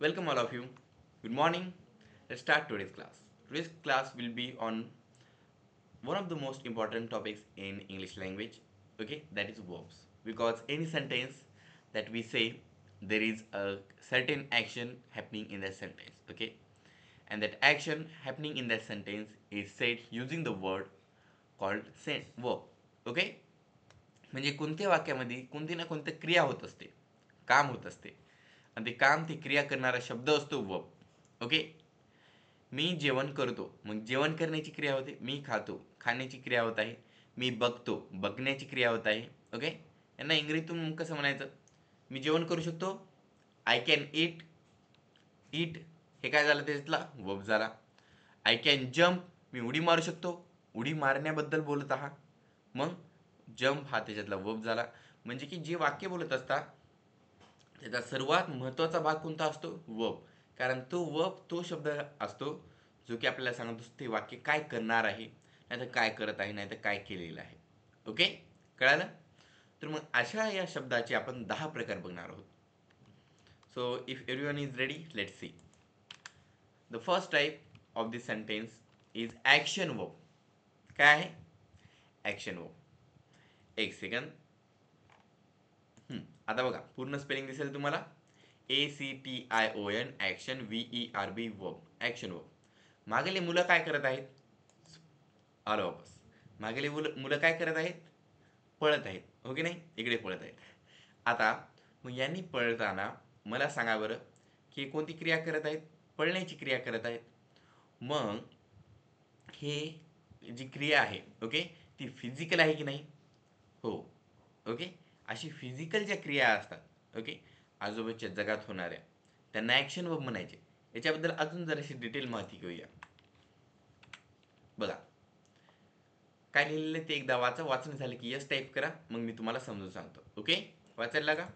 Welcome all of you. Good morning. Let's start today's class. Today's class will be on one of the most important topics in English language, okay, that is verbs. Because any sentence that we say, there is a certain action happening in that sentence, okay, and that action happening in that sentence is said using the word called verb, okay. म्हणजे कोणत्या वाक्यामध्ये कोणती ना कोणती क्रिया होत असते, काम होत असते, आणि ते काम ती क्रिया करणारा शब्द असतो वर्ब, ओके. मी जेवण करतो, मग जेवण करण्याची क्रिया होते, मी खातो, खाण्याची क्रिया होत आहे, मी बघतो, बघण्याची क्रिया होत आहे, ओके. यांना इंग्रजीतून कसं म्हणायचं? मी जेवण करू शकतो, आय कॅन इट. इट हे काय झालं, त्याच्यातला वर्ब झाला. आय कॅन जम्प, मी उडी मारू शकतो, उडी मारण्याबद्दल बोलत आहात, मग जम्प हा त्याच्यातला वर्ब झाला. म्हणजे की जे वाक्य बोलत असता त्याचा सर्वात महत्त्वाचा भाग कोणता असतो? वर्ब. कारण तो वर्ब तो शब्द असतो जो की आपल्याला सांगत असतो ते वाक्य काय करणार आहे, नाहीतर काय करत आहे, नाहीतर काय केलेलं आहे, ओके. कळालं? तर मग अशा या शब्दाचे आपण 10 प्रकार बघणार आहोत. So if everyone is ready, let's see. The first type of this sentence is action verb. काय आहे? Action verb. एक सेकंद. आता बघा, पूर्ण स्पेलिंग दिसेल तुम्हाला. ACTION action, VERB verb, action verb. मागेले मुलं काय करत आहेत? आलो वापस. मागेले मुलं काय करत आहेत? पळत आहेत, हो की नाही? इकडे पळत आहेत. आता मग यांनी पळताना मला सांगा बरं की कोणती क्रिया करत आहेत? पळण्याची क्रिया करत आहेत. मग हे जी क्रिया आहे, ओके, ती फिजिकल आहे की नाही? हो, ओके. अशी फिजिकल ज्या क्रिया असतात, ओके, आजूबाजूच्या जगात होणाऱ्या, त्यांना ॲक्शन वर्ब म्हणायचे. याच्याबद्दल अजून जराशी डिटेल माहिती घेऊया. बघा, काय लिहिलेलं ते एकदा वाचा. वाचून झालं की यस टाईप करा, मग मी तुम्हाला समजून सांगतो, ओके. वाचायला का?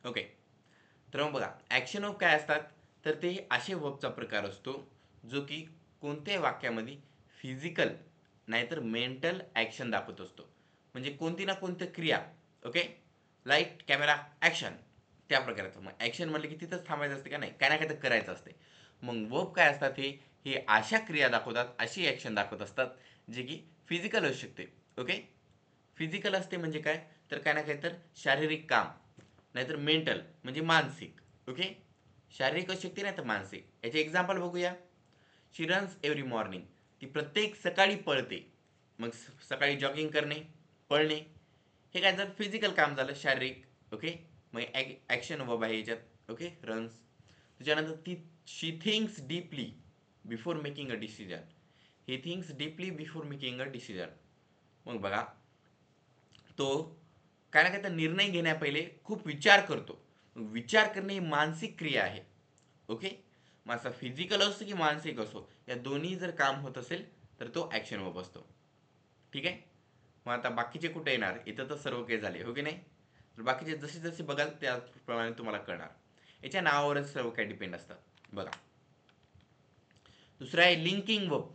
ओके. तर मग बघा, ॲक्शन वर्ब काय असतात? तर ते असे वर्बचा प्रकार असतो जो की कोणत्याही वाक्यामध्ये फिजिकल नाहीतर मेंटल ॲक्शन दाखवत असतो. म्हणजे कोणती ना कोणती क्रिया, ओके, लाईट कॅमेरा ॲक्शन, त्या प्रकाराचं. मग ॲक्शन म्हटलं की तिथंच थांबायचं असते का? नाही, काय ना काय तर करायचं असते. मग वर्ब काय असतात? हे हे अशा क्रिया दाखवतात, अशी ॲक्शन दाखवत असतात जे की फिजिकल असू शकते, ओके. फिजिकल असते म्हणजे काय? तर काय ना काय तर शारीरिक काम, नाहीतर मेंटल म्हणजे मानसिक, ओके. शारीरिक असू शकते नाही तर मानसिक. याचे एक्झाम्पल बघूया. शी रन्स एव्हरी मॉर्निंग, ती प्रत्येक सकाळी पळते. मग सकाळी जॉगिंग करणे, पळणे, हे काय जर फिजिकल काम झालं, शारीरिक, ओके. मग ॲक्शन वर्ब आहे याच्यात, ओके, रन्स. त्याच्यानंतर ती she thinks deeply before making a decision. He thinks deeply before making a decision. मग बघा, तो काय ना काय तर निर्णय घेण्यापहिले खूप विचार करतो. विचार करणे ही मानसिक क्रिया आहे, ओके. मग असा फिजिकल असो की मानसिक असो, या दोन्ही जर काम होत असेल तर तो ॲक्शन वर्ब असतो, ठीक आहे. मग आता बाकीचे कुठे येणार? इथं तर सर्व काही झाले, हो की नाही? तर बाकीचे जसे जसे बघाल त्याप्रमाणे तुम्हाला कळणार. याच्या नावावरच सर्व काही डिपेंड असतात. बघा, दुसरं आहे लिंकिंग वर्ब.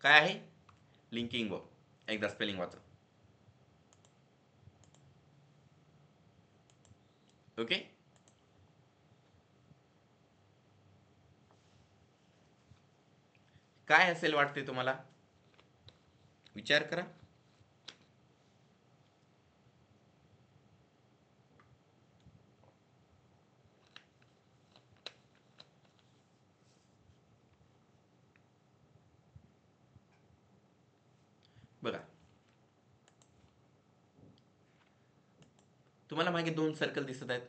काय आहे? Linking verb. एकदा स्पेलिंग वाचा, ओके. काय असेल वाटते तुम्हाला? विचार करा. बघा, तुम्हाला मागे दोन सर्कल दिसत आहेत.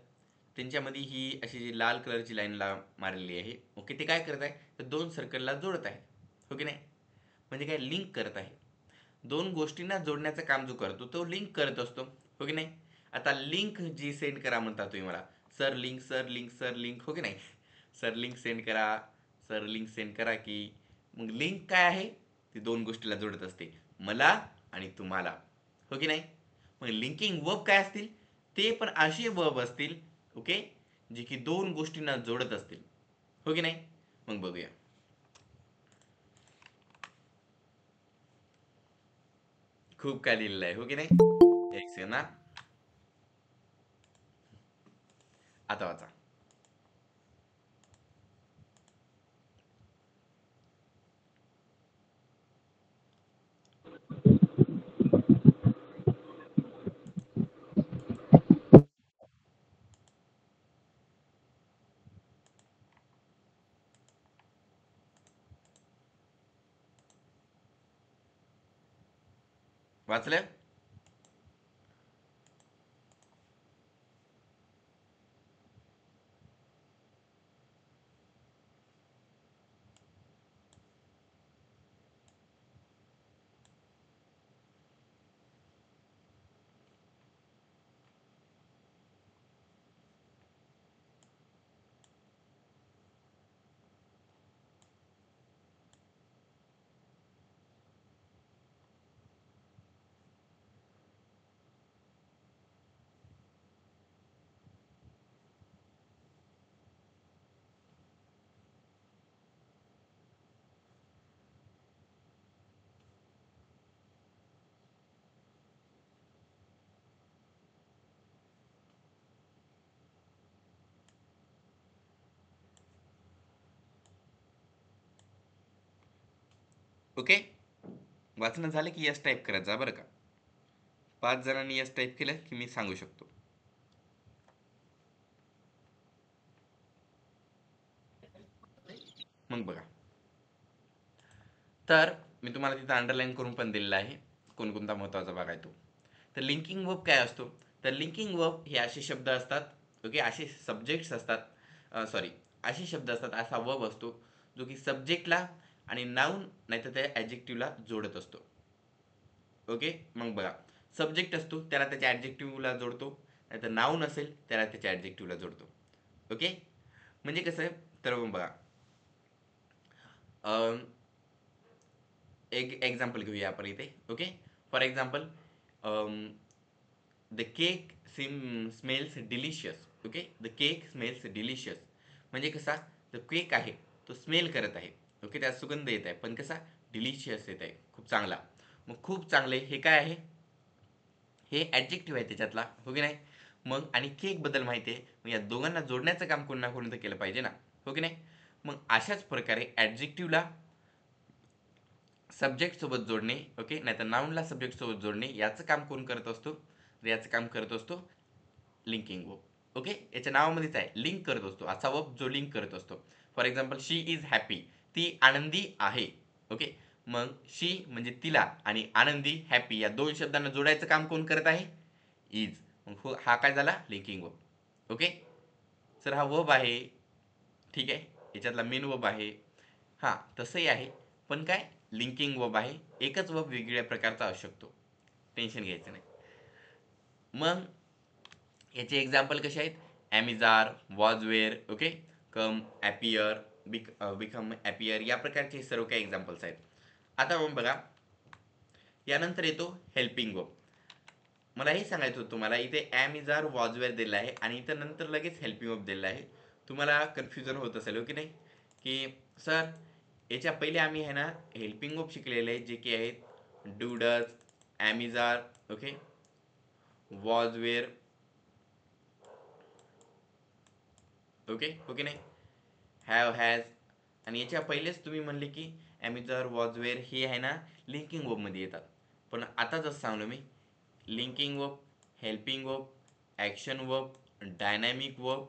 त्यांच्यामध्ये ही अशी जी लाल कलरची लाईन मारलेली आहे, ओके. ते काय करत आहे? तर दोन सर्कलला जोडत आहे, हो की नाही? म्हणजे काय? लिंक करत आहे. दोन गोष्टींना जोडण्याचं काम जो करतो तो लिंक करत असतो, हो की नाही? आता लिंक जी सेंड करा म्हणता तुम्ही मला, sir link, sir link, sir link, हो की नाही? सर लिंक सेंड करा, सर लिंक सेंड करा की मग लिंक काय आहे, ती दोन गोष्टीला जोडत असते, मला आणि तुम्हाला, हो की नाही. मग लिंकिंग वर्ब काय असतील, ते पण असे वर्ब असतील, ओके, जे की दोन गोष्टींना जोडत असतील, हो की नाही. मग बघूया. खूप काय लिहिलेलं आहे, हो की नाही. एक सेकंद ना, आता वाचा. वाचलं. ओके, वाचणं झालं की यस टाईप करत जा बरं का. 5 जणांनी यस टाईप केलं की मी सांगू शकतो. मग बघा, तर मी तुम्हाला तिथं अंडरलाईन करून पण दिलेला आहे कोणकोणता महत्त्वाचा भाग आहे तो. तर लिंकिंग वर्ब काय असतो, तर लिंकिंग वर्ब हे असे शब्द असतात, ओके, असे सब्जेक्ट्स असतात, सॉरी, असे शब्द असतात, असा वर्ब असतो जो की सब्जेक्टला आणि नाऊन नाहीतर त्या ॲडजेक्टिव्हला जोडत असतो. ओके, मग बघा, सब्जेक्ट असतो त्याला त्याच्या ॲडजेक्टिव्हला जोडतो, नाहीतर नाऊन असेल त्याला त्याच्या ॲडजेक्टिव्हला जोडतो. ओके, म्हणजे कसं आहे, तर मग बघा, अं, एक एक्झाम्पल घेऊया आपण इथे. Okay, for example, the cake smells delicious. Okay, the cake smells delicious म्हणजे कसा, द केक आहे तो स्मेल करत आहे, ओके, त्यात सुगंध येत आहे, पण कसा, डिलिशियस येत आहे, खूप चांगला. मग खूप चांगले हे काय आहे, हे ॲडजेक्टिव्ह आहे त्याच्यातला, हो की नाही. मग आणि केक बद्दल माहिती आहे, मग या दोघांना जोडण्याचं काम कोण ना कोणी तर केलं पाहिजे ना, हो की नाही. मग अशाच प्रकारे ॲडजेक्टिव्हला सब्जेक्ट सोबत जोडणे, ओके, नाहीतर नाऊनला सब्जेक्ट सोबत जोडणे, याचं काम कोण करत असतो, तर याचं काम करत असतो लिंकिंग वर्ब. ओके, याच्या नावामध्येच आहे, लिंक करत असतो, असा वर्ब जो लिंक करत असतो. For example, she is happy, ती आनंदी आहे, ओके. मग शी म्हणजे तिला आणि आनंदी हॅपी या दोन शब्दांना जोडायचं काम कोण करत आहे, इज. मग हा काय झाला, लिंकिंग वर्ब. ओके, सर हा वर्ब आहे, ठीक आहे, याच्यातला मेन वर्ब आहे, हां, तसंही आहे, पण काय, लिंकिंग वर्ब आहे, एकच वर्ब वेगवेगळ्या प्रकारचा असू शकतो, टेन्शन घ्यायचं नाही. मग याचे एक्झाम्पल कसे आहेत, ॲमिजार, वॉजवेअर, ओके, कम, ॲपियर, बिकम ॲपियर, या प्रकारचे सर्व काही एक्झाम्पल्स आहेत. आता मग बघा, यानंतर येतो हेल्पिंग वर्ब. मला हे सांगायचं होतं तुम्हाला, इथे ॲमिजार, वॉजवेअर दिलं आहे आणि इथं नंतर लगेच हेल्पिंग वर्ब दिलं आहे. तुम्हाला कन्फ्युजन होत असेल, हो की नाही, की सर याच्या पहिले आम्ही आहे ना हेल्पिंग वर्ब शिकलेले आहेत, जे की आहेत डू, डज, ॲमिजार, ओके, वॉजवेअर, ओके, हो की नाही, हॅव, हॅज. आणि याच्या पहिलेच तुम्ही म्हणले की ॲमिझर, वॉजवेअर हे आहे ना लिंकिंग वर्बमध्ये येतात. पण आता जसं सांगलो मी, linking verb, helping verb, action verb, dynamic verb,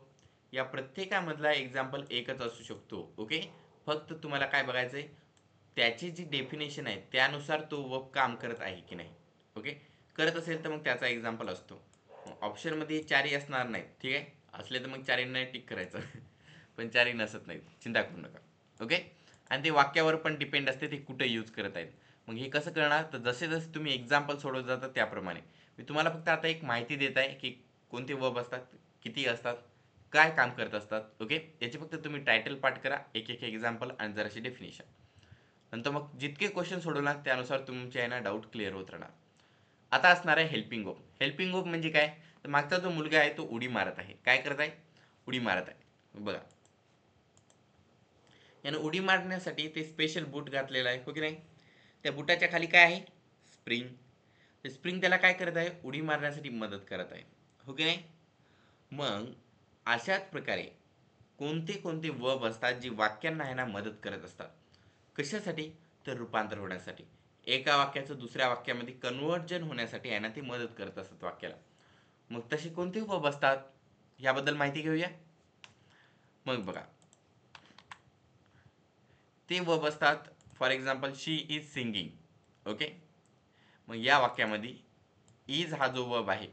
या प्रत्येकामधला एक्झाम्पल एकच असू शकतो, ओके. फक्त तुम्हाला काय बघायचं आहे, त्याची जी डेफिनेशन आहे त्यानुसार तो वर्ब काम करत आहे की नाही, ओके. करत असेल तर मग त्याचा एक्झाम्पल असतो. ऑप्शनमध्ये चारही असणार नाहीत, ठीक आहे, असले तर मग चारही टिक करायचं. पण चारही नसत नाहीत, चिंता करू नका, ओके. आणि ते वाक्यावर पण डिपेंड असते ते कुठे यूज करत आहेत. मग हे कसं करणार, तर जसे जसे तुम्ही एक्झाम्पल सोडवत जातात त्याप्रमाणे मी तुम्हाला फक्त आता एक माहिती देत आहे की कोणते वर्ब असतात, किती असतात, काय काम करत असतात. ओके, याचे फक्त तुम्ही टायटल पाठ करा, एक एक एक्झाम्पल आणि जराशी डेफिनेशन. नंतर मग जितके क्वेश्चन सोडवणार त्यानुसार तुमच्या आहे ना डाऊट क्लिअर होत राहणार. आता असणार आहे हेल्पिंग वर्ब. हेल्पिंग वर्ब म्हणजे काय, तर मागचा जो मुलगा आहे तो उडी मारत आहे. काय करत आहे, उडी मारत आहे. बघा, यानं उडी मारण्यासाठी ते स्पेशल बूट घातलेला आहे, हो की नाही. त्या बुटाच्या खाली काय आहे, स्प्रिंग. ते स्प्रिंग त्याला काय करत आहे, उडी मारण्यासाठी मदत करत आहे, हो की नाही. मग अशाच प्रकारे कोणते कोणते वर्ब असतात जे वाक्यांना आहे ना मदत करत असतात. कशासाठी, तर रूपांतर होण्यासाठी. एका वाक्याचं दुसऱ्या वाक्यामध्ये कन्वर्जन होण्यासाठी आहे ना ते मदत करत असतात वाक्याला. मग तसे कोणते वर्ब असतात याबद्दल माहिती घेऊया. मग बघा, ते वर्ब असतात for example she is singing. Okay, मग या वाक्यामध्ये इज हा जो वर्ब आहे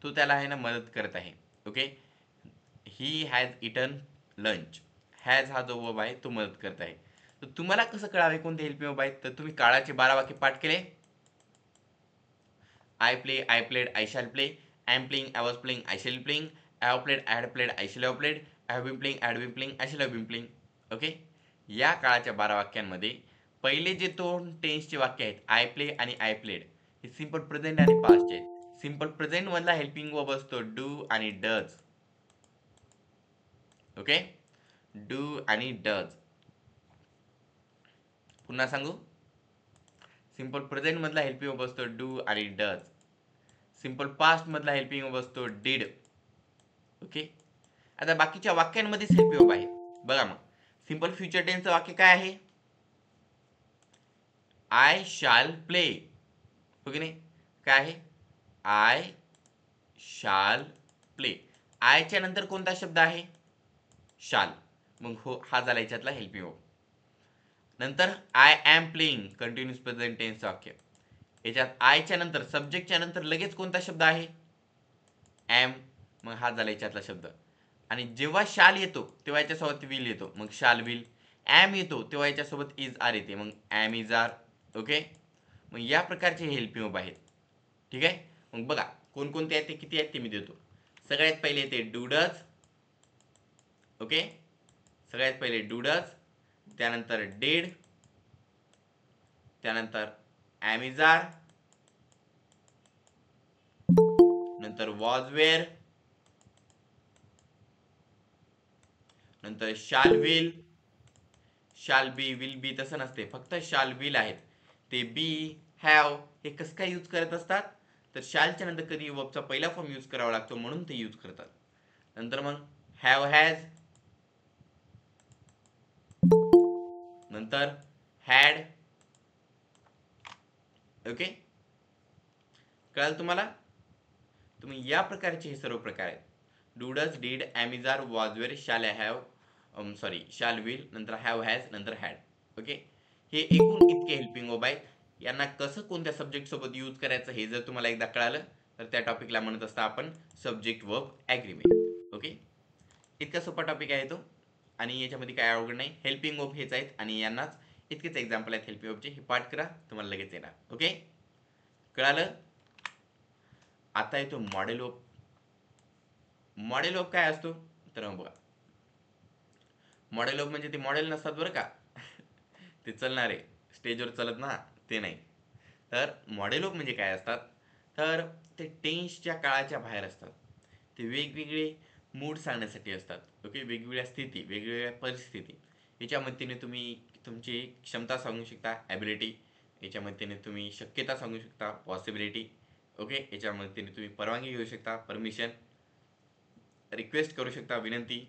तो त्याला आहे ना मदत करत आहे. Okay, he has eaten lunch. Has हा जो वर्ब आहे तो मदत करत आहे. तर तुम्हाला कसं कळावे कोणते हेल्पिंग वर्ब आहेत, तर तुम्ही काळाचे 12 वाक्य पाठ केले. I play, I played, I shall play. I am playing, I was playing, I shall playing. I have played, I had played, I shall have played. I have been playing, I had been playing, I shall have been playing. Okay, या काळाच्या 12 वाक्यांमध्ये पहिले जे दोन टेन्सचे वाक्य आहेत I play आणि I played, हे सिंपल प्रेझेंट आणि पास्ट आहेत. सिंपल प्रेझेंट मधला हेल्पिंग वर्ब असतो डू आणि डज. ओके, डू आणि डज. पुन्हा सांगू, सिंपल प्रेझेंट मधला हेल्पिंग वर्ब असतो डू आणि डज. सिंपल पास्ट मधला हेल्पिंग वर्ब असतो डिड. ओके, आता बाकीच्या वाक्यांमध्येच हेल्पिंग वर्ब आहे. बघा मग, सिंपल फ्युचर टेन्सचं वाक्य काय आहे, आय शाल प्ले. हो की नाही, काय आहे, आय शाल प्ले. आयच्या नंतर कोणता शब्द आहे, शाल. मग हो, हा झाला याच्यातला हेल्पिंग वर्ब. नंतर I am playing, continuous present tense वाक्य. याच्यात आयच्या नंतर सब्जेक्टच्या नंतर लगेच कोणता शब्द आहे, एम. मग हा झाला याच्यातला शब्द. आणि जेव्हा शाल येतो तेव्हा याच्यासोबत विल येतो, मग शाल विल. एम येतो तेव्हा याच्यासोबत इज आर येते, मग एम इज आर. ओके, मग या प्रकारचे हेल्पिंग वर्ब आहेत. ठीक आहे, मग बघा कोणकोणते आहेत ते किती आहेत ते मी देतो. सगळ्यात पहिले येते डूडज. ओके, सगळ्यात पहिले डूडज, त्यानंतर डेड, त्यानंतर ॲमिजार, नंतर वॉज वेअर, नंतर shall will. Shall be, will be तसं नसते, फक्त शाल विल आहेत. ते बी, हॅव हे कसं काय यूज करत असतात, तर शालच्या नंतर कधी वर्बचा पहिला फॉर्म यूज करावा लागतो म्हणून ते यूज करतात. नंतर मग हॅव हॅज, नंतर हॅड. ओके, कळालं तुम्हाला. तुम्ही या प्रकारचे हे सर्व प्रकार आहेत, डूडज, did, ॲमिजार, वॉजवेअर, shall have, shall will, नंतर हॅव हॅज, नंतर हॅड. ओके, हे एकूण इतके हेल्पिंग वर्ब आहेत. यांना कसं कोणत्या सब्जेक्ट सोबत यूज करायचं हे जर तुम्हाला एकदा कळालं तर त्या टॉपिकला म्हणत असता आपण सब्जेक्ट वर्ब ॲग्रीमेंट. ओके, इतका सोपा टॉपिक आहे तो आणि याच्यामध्ये काय अवघड नाही. हेल्पिंग वर्ब हेच आहेत आणि यांनाच इतकेच एक्झाम्पल आहेत हेल्पिंग वर्बचे. हे पाठ करा, तुम्हाला लगेच येणार. ओके, कळालं. आता येतो मॉडेल वर्ब. मॉडेल वर्ब काय असतो, तर बघा, मॉडेल वर्ब म्हणजे ते मॉडेल नसतात बरं का ते चलणारे स्टेजवर चलत ना, ते नाही. तर मॉडेल वर्ब म्हणजे काय असतात, तर ते टेन्सच्या काळाच्या बाहेर असतात. ते वेगवेगळे मूड सांगण्यासाठी असतात. ओके, वेगवेगळ्या स्थिती, वेगवेगळ्या परिस्थिती, याच्या मदतीने तुम्ही तुमची क्षमता सांगू शकता, ॲबिलिटी. याच्या मदतीने तुम्ही शक्यता सांगू शकता, पॉसिबिलिटी. ओके, याच्या मदतीने तुम्ही परवानगी घेऊ शकता, परमिशन. रिक्वेस्ट करू शकता, विनंती.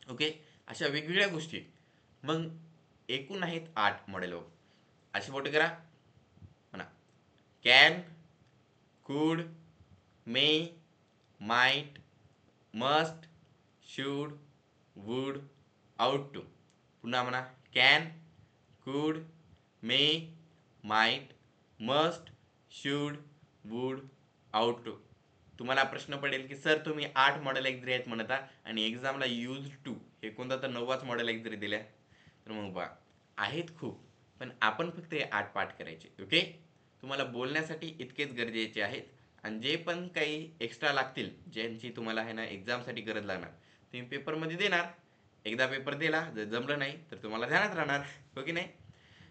ओके, अशा वेगवेगळ्या गोष्टी. मग एकूण आहेत 8 मॉडेल वर्ब. असे मोठे करा म्हणा, can, could, may, might, must, should, would, ought to. पुन्हा म्हणा, can, could, may, might, must, should, would, ought to. तुम्हाला प्रश्न पडेल की सर तुम्ही 8 मॉडेल ॲग्री आहेत म्हणता आणि एक्झामला यूज टू हे कोणता तर 9वाच मॉडेल ॲग्री दिल्या. तर मग बा, आहेत खूप, पण आपण फक्त हे 8 पाठ करायचे. ओके, तुम्हाला बोलण्यासाठी इतकेच गरजेचे आहेत आणि जे पण काही एक्स्ट्रा लागतील, ज्यांची तुम्हाला आहे ना एक्झामसाठी गरज लागणार, तुम्ही पेपरमध्ये देणार. एकदा पेपर दिला, जर जमलं नाही तर तुम्हाला ध्यानात राहणार. हो की नाही?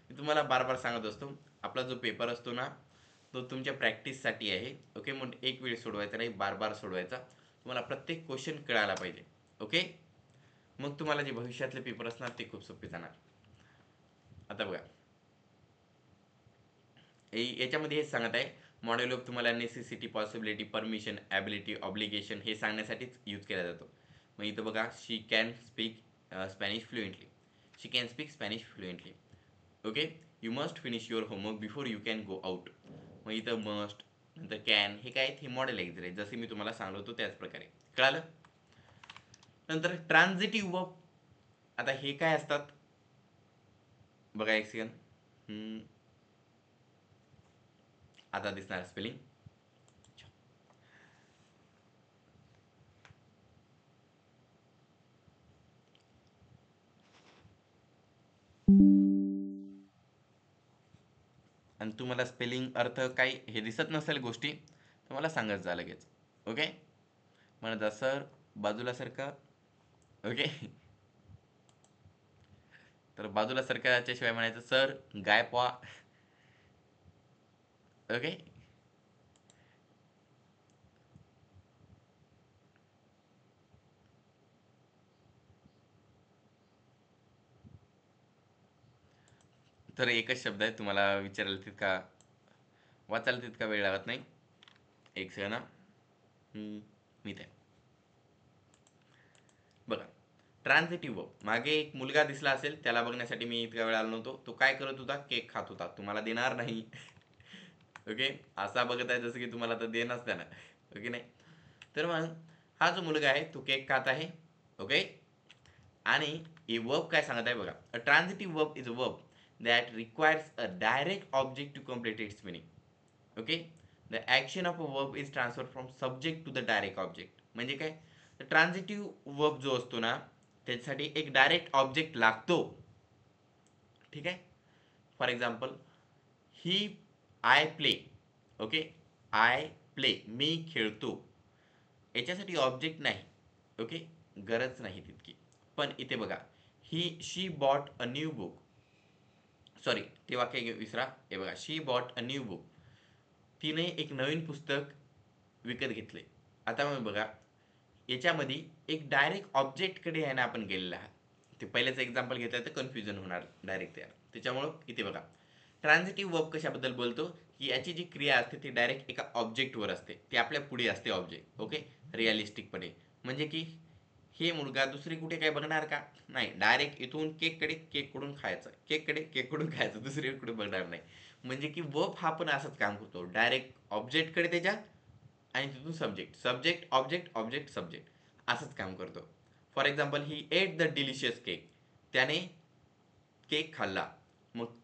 मी तुम्हाला बार बार सांगत असतो, आपला जो पेपर असतो ना, तो तुमच्या प्रॅक्टिससाठी आहे. ओके, मग एक वेळ सोडवायचा नाही, बार बार सोडवायचा. तुम्हाला प्रत्येक क्वेश्चन कळायला पाहिजे. ओके, मग तुम्हाला जे भविष्यातले पेपर असणार ते खूप सोपे जाणार. आता बघा, याच्यामध्ये हेच सांगत आहे, मॉडेल ऑफ तुम्हाला necessity, possibility, permission, ability, obligation हे सांगण्यासाठीच यूज केला जातो. मग इथं बघा, she can speak Spanish fluently. She can speak Spanish fluently. Okay, you must finish your homework before you can go out. मग इथं मस्ट नंतर कॅन हे काय, हे मॉडेल एक्झर आहे, जसे मी तुम्हाला सांगलो होतो त्याच प्रकारे. कळालं? नंतर ट्रान्झिटिव्ह वर्ब. आता हे काय असतात बघा, एक सेकंड. आता दिसणार स्पेलिंग. आणि तुम्हाला स्पेलिंग अर्थ काही हे दिसत नसेल गोष्टी, तर मला सांगत जा लगेच. ओके, म्हणत जा सर बाजूला सरका. ओके, तर बाजूला सरकाच्या शिवाय म्हणायचं सर गाय पॉ. ओके, तर एकच शब्द आहे, तुम्हाला विचारायला तितका वाचायला तितका वेळ लागत नाही. एक सेकंड. मी ते बघा, ट्रान्झिटिव्ह वर्ब. मागे एक मुलगा दिसला असेल, त्याला बघण्यासाठी मी इतका वेळ आलो नव्हतो. तो काय करत होता? केक खात होता. तुम्हाला देणार नाही. ओके, असा बघत आहे जसं की तुम्हाला तर देणंच त्यानं. ओके नाही? तर मग हा जो मुलगा आहे तो केक खात आहे. ओके, आणि हे वर्ब काय सांगत आहे बघा, a transitive verb is a verb that requires a direct object to complete its meaning. Okay, the action of a verb is transfer from subject to the direct object. म्हणजे काय, ट्रान्झिटिव्ह verb जो असतो ना, त्याच्यासाठी एक डायरेक्ट ऑब्जेक्ट लागतो. ठीक आहे, for example, he I play. Okay, I play मी खेळतो, याच्यासाठी ऑब्जेक्ट नाही. ओके, गरज नाही तितकी. पण इथे बघा, he she bought a new book. Sorry, ते वाक्य विसरा. हे बघा, she bought a new book. तिने एक नवीन पुस्तक विकत घेतले. आता मग बघा, याच्यामध्ये एक डायरेक्ट ऑब्जेक्टकडे आहे ना आपण गेलेला आहात. ते पहिल्याचं एक्झाम्पल घेतलं तर कन्फ्युजन होणार डायरेक्ट तयार. त्याच्यामुळं इथे बघा, ट्रान्झिटिव्ह वर्ब कशाबद्दल बोलतो, की याची जी क्रिया असते ती डायरेक्ट एका ऑब्जेक्टवर असते, ती आपल्या पुढे असते ऑब्जेक्ट. ओके, रिअलिस्टिकपणे. म्हणजे की हे मुलगा दुसरी कुठे काय बघणार का? नाही, डायरेक्ट इथून केककडे, केककडून खायचं, केककडे, केककडून खायचं, दुसरी कुठे बघणार नाही. म्हणजे की वर्ब हा पण असंच काम करतो, डायरेक्ट ऑब्जेक्टकडे त्याच्या, आणि तिथून subject, subject object, object subject, असंच काम करतो. For example, he at the delicious cake. त्याने केक खाल्ला. मग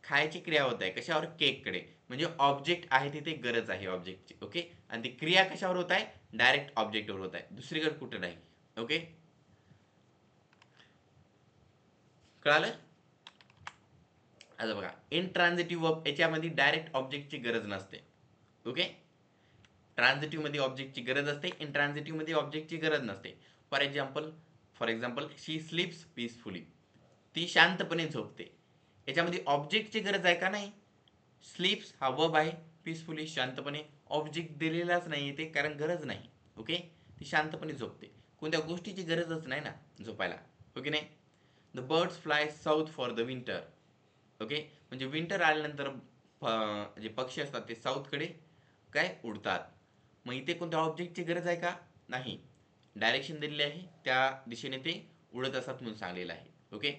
खायची क्रिया होत आहे कशावर? केककडे. म्हणजे ऑब्जेक्ट आहे तिथे, गरज आहे ऑब्जेक्टची. ओके, आणि ती क्रिया कशावर होत आहे? डायरेक्ट ऑब्जेक्टवर होत आहे, दुसरीकडे कुठे नाही. ओके, कळालं? आता बघा, इंट्रान्झिटिव्ह वर्ब याच्यामध्ये डायरेक्ट ऑब्जेक्टची गरज नसते. ओके, ट्रान्झिटिव्ह मध्ये ऑब्जेक्टची गरज असते, इंट्रान्झिटिव्ह मध्ये ऑब्जेक्टची गरज नसते. For example, she स्लीप्स peacefully. ती शांतपणे झोपते. याच्यामध्ये ऑब्जेक्टची गरज आहे का? नाही. स्लीप्स हा वर्ब आहे, पीसफुली शांतपणे, ऑब्जेक्ट दिलेलाच नाही ते, कारण गरज नाही. ओके, ती शांतपणे झोपते, कोणत्या गोष्टीची गरजच नाही ना झोपायला. ओके नाही? The birds fly south for the winter. Okay, म्हणजे विंटर आल्यानंतर जे पक्षी असतात ते साऊथकडे काय उडतात. मग इथे कोणत्या ऑब्जेक्टची गरज आहे का? नाही. डायरेक्शन दिलेली आहे, त्या दिशेने ते उडत असतात म्हणून सांगलेलं आहे. ओके,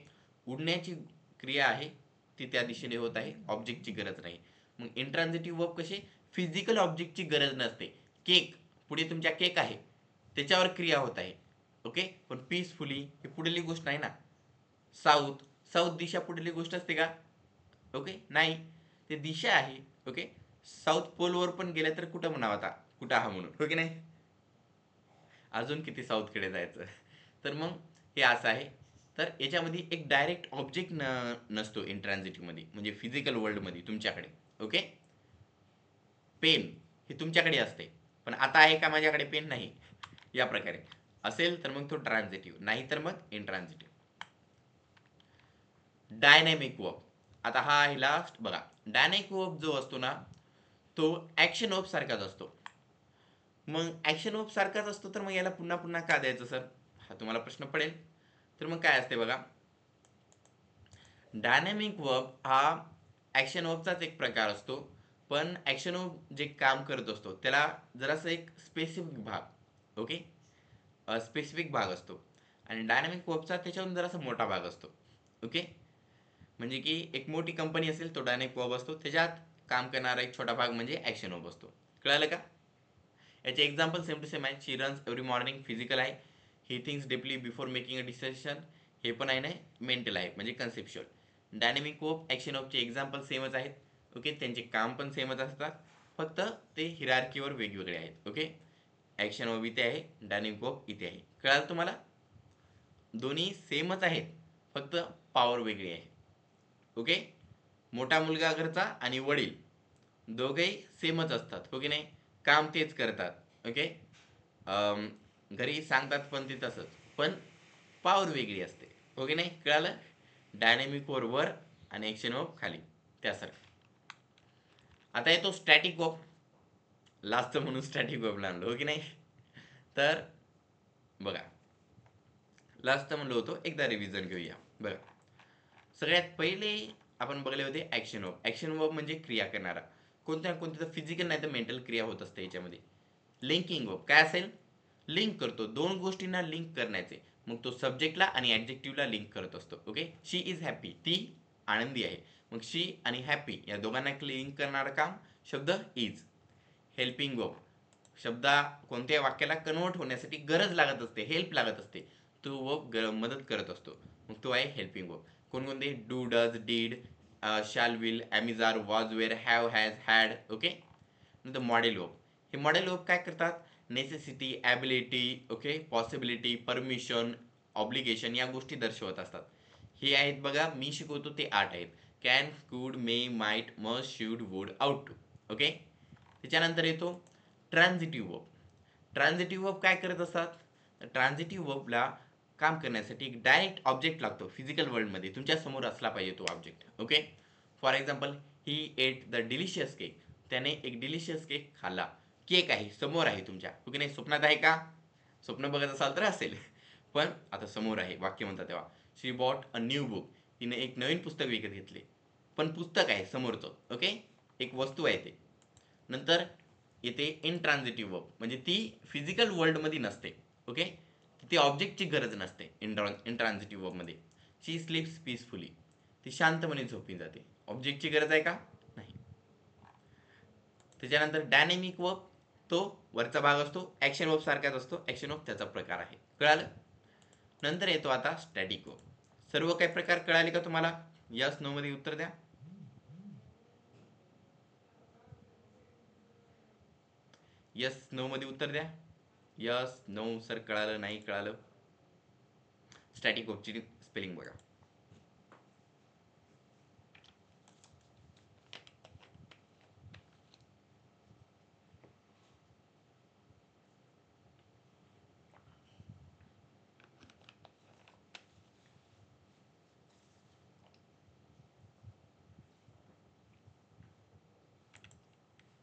उडण्याची क्रिया आहे ती त्या दिशेने होत आहे, ऑब्जेक्टची गरज नाही. मग इंट्रान्झिटिव्ह वर्ब कसे? फिजिकल ऑब्जेक्टची गरज नसते. केक, पुढे तुमच्या केक आहे, त्याच्यावर क्रिया होत आहे. ओके, पण पीसफुली ही पुढली गोष्ट नाही ना. साऊथ, साऊथ दिशा पुढली गोष्ट असते का? ओके, नाही. ते दिशा आहे. ओके, साऊथ पोलवर पण गेल्या तर कुठं म्हणावं आता, कुठं हा म्हणून. ओके नाही, अजून किती साऊथकडे जायचं. तर मग हे असं आहे. तर याच्यामध्ये एक डायरेक्ट ऑब्जेक्ट नसतो इंट्रान्झिटिव्ह मध्ये, म्हणजे फिजिकल वर्ल्डमध्ये तुमच्याकडे. ओके, पेन हे तुमच्याकडे असते, पण आता आहे का माझ्याकडे पेन नाही, या प्रकारे असेल तर मग तो ट्रान्झिटिव्ह, नाही तर मग इंट्रान्झिटिव्ह. डायनॅमिक वर्ब, आता हा आहे लास्ट बघा. डायनॅमिक वर्ब जो असतो ना तो ऍक्शन वर्ब सारखाच असतो. मग ऍक्शन वर्ब सारखाच असतो तर मग याला पुन्हा पुन्हा का द्यायचं सर, हा तुम्हाला प्रश्न पडेल. तर मग काय असते बघा, डायनॅमिक वर्ब हा ऍक्शन वर्बचाच एक प्रकार असतो, पण ऍक्शन वर्ब जे काम करत असतो त्याला जरासं एक स्पेसिफिक भाग, ओके, स्पेसिफिक भाग असतो. आणि डायनॅमिक वर्बचा त्याच्याहून जरासा मोठा भाग असतो, ओके. म्हणजे की एक मोठी कंपनी असेल तो डायनॅमिक वर्ब असतो, त्याच्यात काम करणारा एक छोटा भाग म्हणजे ऍक्शन वर्ब असतो. कळालं का? याचे एक्झाम्पल सेम टू सेम आहे. She runs every morning physical आहे, he thinks deeply before making a decision, हे पण आहे ना मेंटल आहे म्हणजे कन्सेप्च्युअल. डायनॅमिक वर्ब ॲक्शन वर्बचे एक्झाम्पल सेमच आहेत, ओके. त्यांचे काम पण सेमच असतात, फक्त ते हिरार्कीवर वेगवेगळे आहेत, ओके. ॲक्शन वर्ब इथे आहे, डायनॅमिक वर्ब इथे आहे. कळालं तुम्हाला? दोन्ही सेमच आहेत, फक्त पॉवर वेगळी आहे, ओके. मोठा मुलगा घरचा आणि वडील दोघेही सेमच असतात, हो की नाही, काम तेच करतात, ओके. घरी सांगतात पण ते तसंच, पण पॉवर वेगळी असते, हो की नाही. कळालं? डायनॅमिक वर आणि ॲक्शन वर्ब खाली, त्यासारखं. आता येतो स्टॅटिक वर्ब, लास्ट म्हणून स्टॅटिक वर्ब आणलो, हो की नाही. तर बघा, लास्ट म्हणलो होतो, एकदा रिव्हिजन घेऊया. बघा, सगळ्यात पहिले आपण बघले होते ॲक्शन वर्ब. ॲक्शन वर्ब म्हणजे क्रिया करणारा, कोणत्या कोणत्या फिजिकल नाही तर मेंटल क्रिया होत असते याच्यामध्ये. लिंकिंग वर्ब काय असेल, लिंक करतो, दोन गोष्टींना लिंक करण्याचे, मग तो सब्जेक्टला आणि ॲडजेक्टिव्हला लिंक करत असतो, ओके. शी इज हॅपी, ती आनंदी आहे, मग शी आणि हॅपी या दोघांना लिंक करणारं काम शब्द इज. हेल्पिंग वर्ब, शब्दा कोणत्या वाक्याला कन्वर्ट होण्यासाठी गरज लागत असते, हेल्प लागत असते, तो वर्ब मदत करत असतो, मग तो आहे हेल्पिंग वर्ब. कोणकोणते, do, does, did, shall, will, am is are, was, were, have, has, had, okay. नंतर मॉडेल वर्ब, हे मॉडेल वर्ब काय करतात, necessity, ability, okay, possibility, permission, obligation या गोष्टी दर्शवत असतात. हे आहेत बघा, मी शिकवतो ते 8 आहेत. Can, could, may, might, must, should, would, ought to, okay. त्याच्यानंतर येतो ट्रान्झिटिव्ह वर्ब. ट्रान्झिटिव्ह वर्ब काय करत असतात, ट्रान्झिटिव्ह वर्बला काम करण्यासाठी एक डायरेक्ट ऑब्जेक्ट लागतो फिजिकल वर्ल्डमध्ये, तुमच्या समोर असला पाहिजे तो object, okay. For example, he at the delicious cake, त्याने एक डिलिशियस केक खाल्ला. केक आहे समोर आहे तुमच्या, ओके नाही, स्वप्नात आहे का, स्वप्न बघत असाल तर असेल, पण आता समोर आहे, वाक्य म्हणतात तेव्हा. She bought a new book, तिने एक नवीन पुस्तक विकत घेतले, पण पुस्तक आहे समोरचं, ओके, एक वस्तू आहे ते. नंतर येते इनट्रान्झिटिव्ह वर्ब, म्हणजे ती फिजिकल वर्ल्डमध्ये नसते, ओके. ती ऑब्जेक्टची गरज नसते इनट्रान्झिटिव्ह वर्बमध्ये. शी स्लीप्स पीसफुली, ती शांतपणे झोपी जाते, ऑब्जेक्टची गरज आहे का, नाही. त्याच्यानंतर डायनॅमिक वर्ब, तो वरचा भाग असतो, ॲक्शन वर्ब सारखाच असतो, ॲक्शन वर्ब त्याचा प्रकार आहे. कळालं? नंतर येतो आता स्टॅटिक वर्ब. सर्व काही प्रकार कळाले का तुम्हाला? यस नो मध्ये उत्तर द्या. यस नो मध्ये उत्तर द्या. यस नो सर, कळालं नाही कळालं. स्टॅटिक वर्बची स्पेलिंग बघा.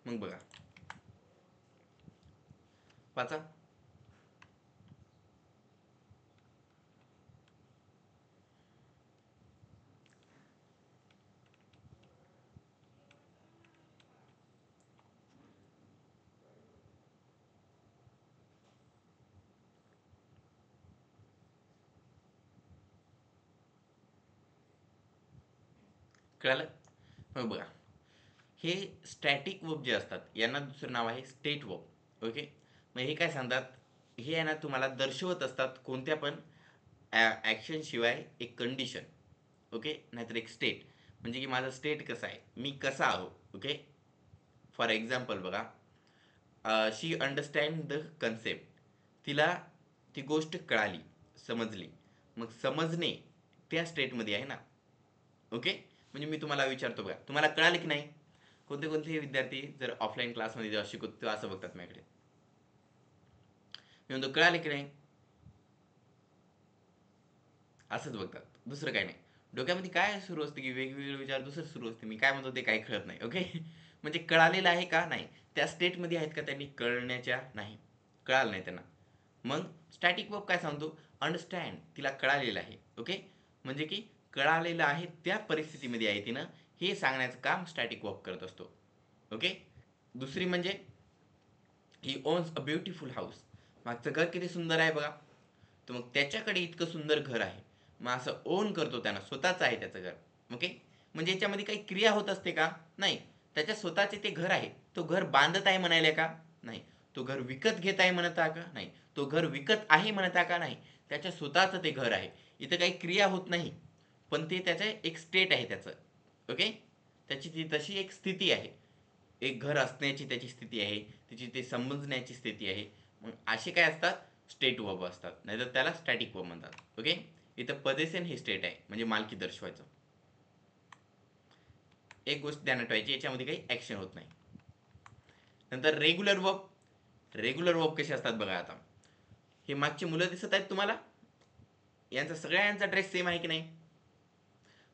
मग बघा, वाचा. कळालं? मग बघा, हे स्टॅटिक वर्ब जे असतात यांना दुसरं नाव आहे स्टेट वर्ब, ओके. मग हे काय सांगतात, हे आहे ना तुम्हाला दर्शवत असतात कोणत्या पण ॲक्शन शिवाय एक कंडिशन, ओके, नाहीतर एक स्टेट, म्हणजे की माझं स्टेट कसं आहे, मी कसा आहो, ओके. फॉर एक्झाम्पल बघा, शी अंडरस्टँड द कन्सेप्ट, तिला ती गोष्ट कळाली, समजली, मग समजणे त्या स्टेटमध्ये आहे ना, ओके. म्हणजे मी तुम्हाला विचारतो बघा, तुम्हाला कळालं की नाही, कोणते कोणते विद्यार्थी जर ऑफलाईन क्लासमध्ये जेव्हा शिकवतो तेव्हा असं बघतात माझ्याकडे, मी म्हणतो कळाले की नाही, असंच बघतात, दुसरं काही नाही. डोक्यामध्ये काय सुरू असते की वेगवेगळे विचार दुसरं सुरू असते, मी काय म्हणतो ते काही कळत नाही. ओके. म्हणजे कळालेलं आहे का नाही, त्या स्टेटमध्ये आहेत का त्यांनी कळण्याच्या, नाही, कळालं नाही त्यांना. मग स्टॅटिक वर्ब काय सांगतो, अंडरस्टँड, तिला कळालेलं आहे. ओके. म्हणजे की कळालेलं आहे त्या परिस्थितीमध्ये आहे तिनं, हे सांगण्याचं काम स्टॅटिक वर्ब करत असतो. ओके. दुसरी म्हणजे ही ओन्स अ ब्युटिफुल हाऊस, मागचं घर किती सुंदर आहे बघा, तर मग त्याच्याकडे इतकं सुंदर घर आहे, मग असं ओन करतो त्यानं, स्वतःचं आहे त्याचं घर. ओके. म्हणजे याच्यामध्ये काही क्रिया होत असते का, नाही, त्याच्या स्वतःचे ते घर आहे, तो घर बांधत आहे म्हणायला का, नाही, तो घर विकत घेत आहे म्हणत आहे का, नाही, तो घर विकत आहे म्हणत आहे का, नाही, त्याच्या स्वतःचं ते घर आहे, इथं काही क्रिया होत नाही, पण ते त्याचं एक स्टेट आहे त्याचं. ओके. त्याची ती तशी एक स्थिती आहे, एक घर असण्याची त्याची स्थिती आहे, त्याची ते समजण्याची स्थिती आहे. मग असे काय असतात, स्टेट वर्ब असतात, नाहीतर त्याला स्टॅटिक वर्ब म्हणतात. ओके. इथं पदेसेन हे स्टेट आहे, म्हणजे मालकी दर्शवायचं. एक गोष्ट ध्यानात ठेवायची, याच्यामध्ये काही ऍक्शन होत नाही. नंतर रेग्युलर वर्ब. रेग्युलर वर्ब कसे असतात बघा, आता हे मागची मुलं दिसत आहेत तुम्हाला, यांचा सगळ्यांचा ड्रेस सेम आहे की नाही,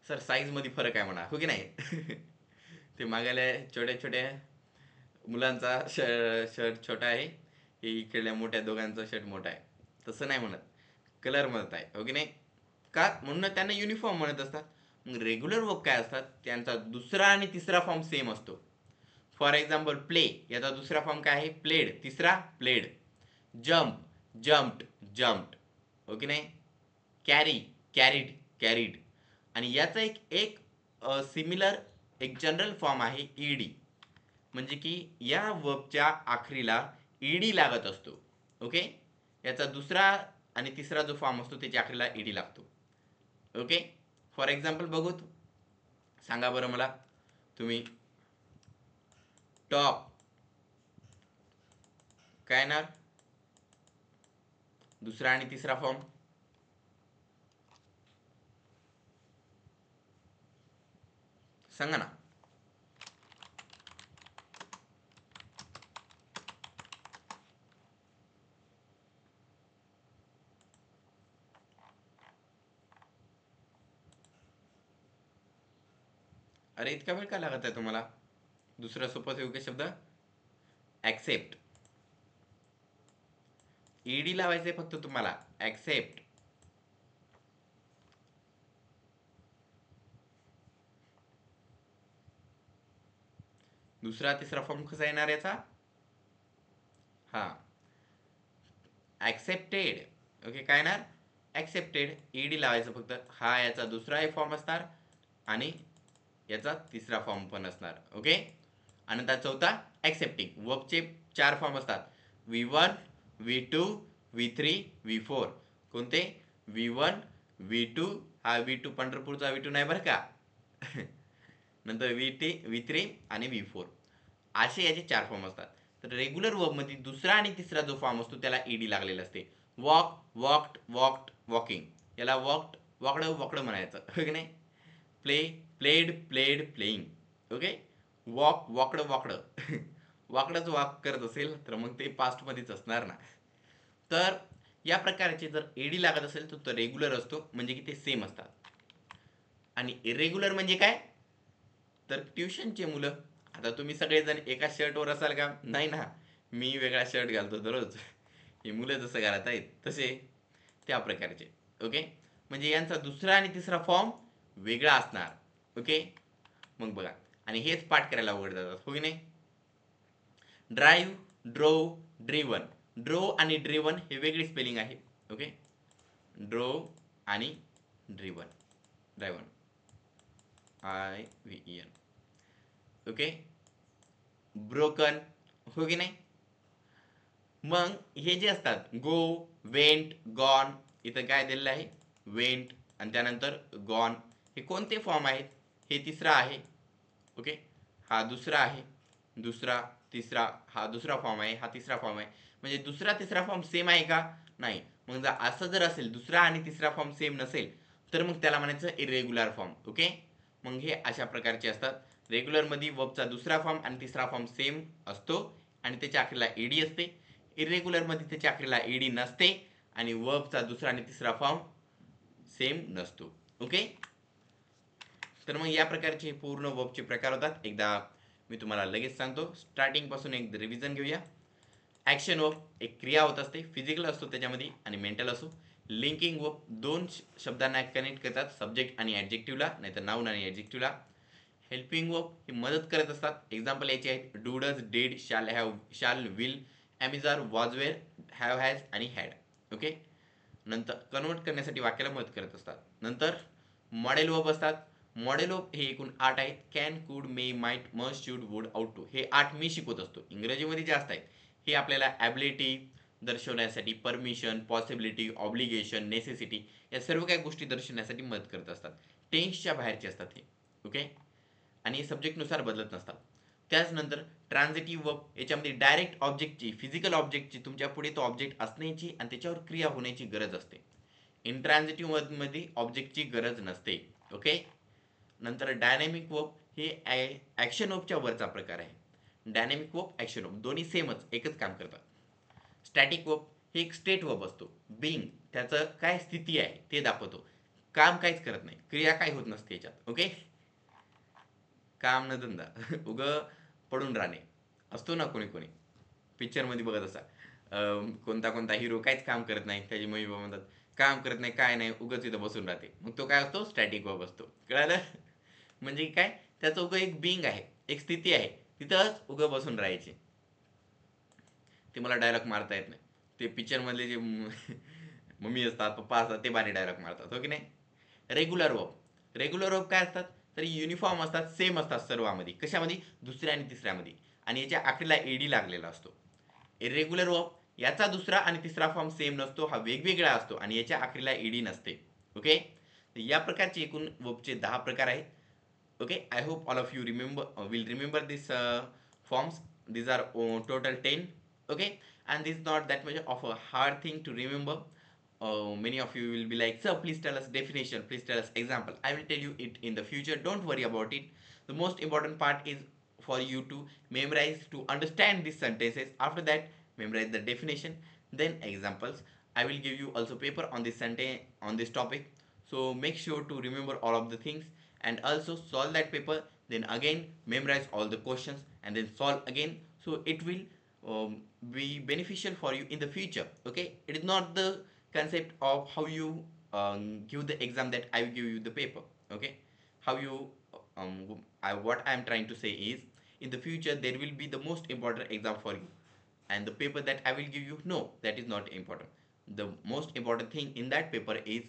सर साईज मध्ये फरक आहे म्हणा, हो की नाही. ते मागायला छोट्या छोट्या मुलांचा शर्ट छोटा आहे, हे इकडल्या मोठ्या दोघांचा शर्ट मोठा आहे, तसं नाही म्हणत, कलर म्हणत आहे, हो की नाही, का म्हणून त्यांना युनिफॉर्म म्हणत असतात. मग रेग्युलर वर्ब काय असतात, त्यांचा दुसरा आणि तिसरा फॉर्म सेम असतो. फॉर एक्झाम्पल प्ले, याचा दुसरा फॉर्म काय आहे, प्लेड, तिसरा प्लेड. जम्प, जम्प्ड, जम्प्ड, हो की नाही. Carry, carried, carried. आणि याचा एक एक सिमिलर एक जनरल फॉर्म आहे ईडी, म्हणजे की या वर्बच्या आखरीला ईडी लागत असतो. ओके. याचा दुसरा आणि तिसरा जो फॉर्म असतो त्याच्या आखरीला ईडी लागतो. ओके. फॉर एक्झाम्पल बघू, सांगा बरं मला तुम्ही, टॉप काय ना, दुसरा आणि तिसरा फॉर्म सांगा ना. अरे इतका वेळ का लागत आहे तुम्हाला, दुसरा सोपा योग्य शब्द ऍक्सेप्ट. ईडी लावायचंय फक्त तुम्हाला, ऍक्सेप्ट. दुसरा तिसरा फॉर्म कसा येणार याचा, हा, ऍक्सेप्टेड. ओके. काय येणार, ऍक्सेप्टेड, ईडी लावायचं फक्त, हा याचा दुसराही फॉर्म असणार आणि याचा तिसरा फॉर्म पण असणार. ओके. आणि नंतर चौथा ऍक्सेप्टिंग. वर्बचे 4 फॉर्म असतात, V1, V2, V3, V4. कोणते, V1, V2, हा V2 पंढरपूरचा V2 नाही बरं का. नंतर V3 आणि V4, असे याचे 4 फॉर्म असतात. तर रेग्युलर वर्ब मध्ये दुसरा आणि तिसरा जो फॉर्म असतो त्याला ईडी लागलेला असते. वॉक, वॉक्ड, वॉक्ड, वॉकिंग, याला वॉक्ड, वॉकड, वॉकड म्हणायचं, हो की नाही. Play, played, played, playing. Okay. Walk, walked, walked. वाकडच वॉक करत असेल तर मग ते पास्ट मध्येच असणार ना. तर या प्रकारचे जर एडी लागत असेल तर तो रेग्युलर असतो, म्हणजे की ते सेम असतात. आणि इरेग्युलर म्हणजे काय, तर ट्युशनचे मुलं, आता तुम्ही सगळेजण एका शर्टवर असाल का, नाही ना, मी वेगळा शर्ट घालतो दररोज, हे मुलं जसं घालत आहेत तसे, त्या प्रकारचे. ओके. म्हणजे यांचा दुसरा आणि तिसरा फॉर्म वेगळा असणार. ओके. मग बघा, आणि हेच पाठ करायला अवघड जातात, हो की नाही. Drive, drove, driven. ड्रो आणि ड्रिवन हे वेगळी स्पेलिंग आहे. ओके. ड्रो आणि driven, driven, IVEN. Okay. Broken, हो की नाही. मग हे जे असतात, गो, वेंट, गॉन, इथं काय दिलेलं आहे, वेंट, आणि त्यानंतर गॉन, हे कोणते फॉर्म आहेत, हे तिसरा आहे. ओके. हा दुसरा आहे, दुसरा, तिसरा, हा दुसरा फॉर्म आहे, हा तिसरा फॉर्म आहे. म्हणजे दुसरा तिसरा फॉर्म सेम आहे का, नाही. मग जर असं जर असेल, दुसरा आणि तिसरा फॉर्म सेम नसेल, तर मग त्याला म्हणायचं इरेग्युलर फॉर्म. ओके. मग हे अशा प्रकारचे असतात रेग्युलरमध्ये वर्बचा दुसरा फॉर्म आणि तिसरा फॉर्म सेम असतो आणि त्याच्या अखेरीला ईडी असते. इरेग्युलरमध्ये त्याच्या अखेरीला ईडी नसते आणि वर्बचा दुसरा आणि तिसरा फॉर्म सेम नसतो. ओके, तर मग या प्रकारचे पूर्ण वर्बचे प्रकार होतात. एकदा मी तुम्हाला लगेच सांगतो. स्टार्टिंग पासून एक रिव्हिजन घेऊया. ॲक्शन वर्ब एक क्रिया होत असते, फिजिकल असतो त्याच्यामध्ये आणि मेंटल असतो. लिंकिंग वर्ब दोन शब्दांना कनेक्ट करतात, सब्जेक्ट आणि ॲडजेक्टिव्हला, नाहीतर नाऊन आणि ॲडजेक्टिव्हला. हेल्पिंग वर्ब ही मदत करत असतात. एक्झाम्पल याचे आहेत do, does, did, shall, have, shall, will, am is are, was, were, have, has आणि हॅड. ओके, नंतर कन्वर्ट करण्यासाठी वाक्याला मदत करत असतात. नंतर मॉडेल वर्ब असतात. मॉडेल वर्ब हे एकूण 8 आहेत. Can, could, may, might, must, should, would, ought to हे 8 मी शिकवत असतो. इंग्रजीमध्ये जास्त आहेत. हे आपल्याला ॲबिलिटी दर्शवण्यासाठी, परमिशन, पॉसिबिलिटी, ऑब्लिगेशन, नेसेसिटी या सर्व काही गोष्टी दर्शवण्यासाठी मदत करत असतात. टेन्सच्या बाहेरचे असतात हे. ओके, आणि सब्जेक्टनुसार बदलत नसतात. त्याचनंतर ट्रान्झिटिव्ह वर्ब याच्यामध्ये डायरेक्ट ऑब्जेक्टची, फिजिकल ऑब्जेक्टची तुमच्या पुढे तो ऑब्जेक्ट असण्याची आणि त्याच्यावर क्रिया होण्याची गरज असते. इंट्रान्झिटिव्ह वर्बमध्ये ऑब्जेक्टची गरज नसते. ओके, नंतर डायनॅमिक वर्ब हे ॲक्शन वर्बच्या वरचा प्रकार आहे. डायनॅमिक वर्ब, ॲक्शन वर्ब दोन्ही सेमच, एकच काम करतात. स्टॅटिक वर्ब हे एक स्टेट वर्ब असतो. बिंग त्याचं काय स्थिती आहे ते दाखवतो. काम काहीच करत नाही, क्रिया काही होत नसते याच्यात. ओके, काम न धंदा उग पडून राहणे असतो ना कोणी कोणी पिक्चरमध्ये बघत असा. कोणता कोणता हिरो काहीच काम करत नाही, त्याची मम्मी बाबा म्हणतात काम करत नाही काय नाही उगच इथं बसून राहते. मग तो काय असतो, स्टॅटिक वर्ब असतो. कळालं? म्हणजे काय, त्याचं उगं एक बिंग आहे, एक स्थिती आहे, तिथंच उगं बसून राहायचे. ते मला डायलॉग मारता येत नाही. ते पिक्चरमधले जे मम्मी असतात, पप्पा असतात, ते भारी डायलॉग मारतात, हो की नाही? रेग्युलर वर्ब, रेग्युलर वर्ब काय असतात तर युनिफॉर्म असतात, सेम असतात सर्वांमध्ये. कशामध्ये, दुसऱ्या आणि तिसऱ्यामध्ये, आणि याच्या आखरीला एडी लागलेला असतो. इरेग्युलर वर्ब याचा दुसरा आणि तिसरा फॉर्म सेम नसतो, हा वेगवेगळा असतो आणि याच्या आखरीला ईडी नसते. ओके, या प्रकारचे एकूण वर्बचे 10 प्रकार आहेत. Okay, I hope all of you will remember this forms. These are total 10. Okay, and this is not that much of a hard thing to remember. Many of you will be like, sir, please tell us definition, please tell us example. I will tell you it in the future, don't worry about it. The most important part is for you to memorize, to understand these sentences. After that, memorize the definition, then examples. I will give you also paper on this sentence, on this topic, so make sure to remember all of the things and also solve that paper, then again memorize all the questions and then solve again, so it will be beneficial for you in the future. Okay, it is not the concept of how you give the exam that I will give you the paper. Okay, how you what I am trying to say is, in the future there will be the most important exam for you, and the paper that I will give you, no, that is not important. The most important thing in that paper is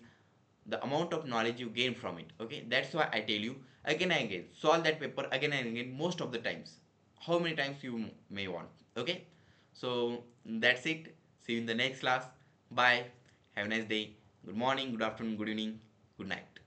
the amount of knowledge you gain from it. Okay, that's why I tell you again and again, solve that paper again and again, most of the times, how many times you may want. Okay, so that's it. See you in the next class. Bye, have a nice day. Good morning, good afternoon, good evening, good night.